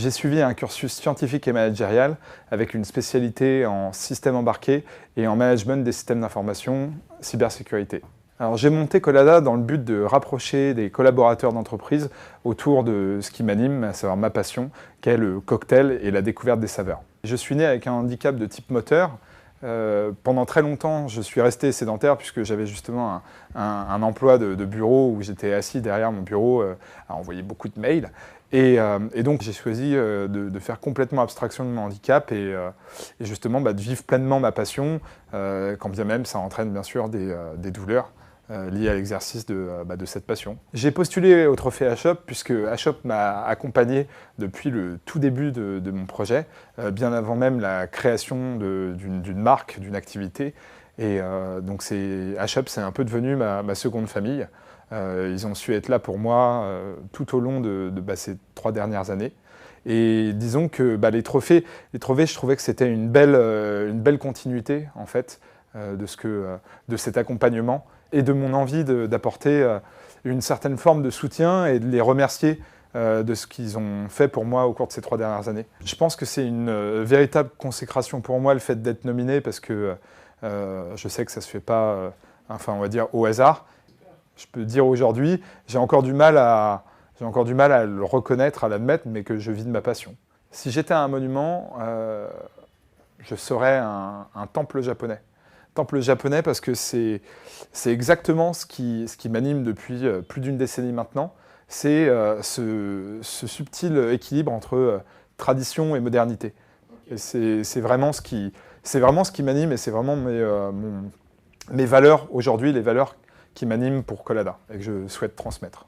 J'ai suivi un cursus scientifique et managérial avec une spécialité en système embarqué et en management des systèmes d'information, cybersécurité. Alors j'ai monté Colada dans le but de rapprocher des collaborateurs d'entreprise autour de ce qui m'anime, à savoir ma passion, qu'est le cocktail et la découverte des saveurs. Je suis né avec un handicap de type moteur. Pendant très longtemps, je suis resté sédentaire puisque j'avais justement un emploi de bureau où j'étais assis derrière mon bureau à envoyer beaucoup de mails. Et donc j'ai choisi de faire complètement abstraction de mon handicap et justement de vivre pleinement ma passion, quand bien même ça entraîne bien sûr des douleurs liées à l'exercice de cette passion. J'ai postulé au trophée HOP puisque HOP m'a accompagné depuis le tout début de mon projet, bien avant même la création d'une marque, d'une activité. Et donc HOP, c'est un peu devenu ma seconde famille. Ils ont su être là pour moi tout au long de ces 3 dernières années. Et disons que les trophées, je trouvais que c'était une belle continuité en fait de cet accompagnement et de mon envie d'apporter une certaine forme de soutien et de les remercier de ce qu'ils ont fait pour moi au cours de ces 3 dernières années. Je pense que c'est une véritable consécration pour moi le fait d'être nominé parce que je sais que ça ne se fait pas, on va dire, au hasard. Je peux dire aujourd'hui, j'ai encore du mal à le reconnaître, à l'admettre, mais que je vis de ma passion. Si j'étais un monument, je serais un temple japonais. Temple japonais parce que c'est exactement ce qui m'anime depuis plus d'une décennie maintenant. C'est ce subtil équilibre entre tradition et modernité. Et c'est vraiment ce qui m'anime et c'est vraiment mes valeurs aujourd'hui, les valeurs qui m'animent pour Colada et que je souhaite transmettre.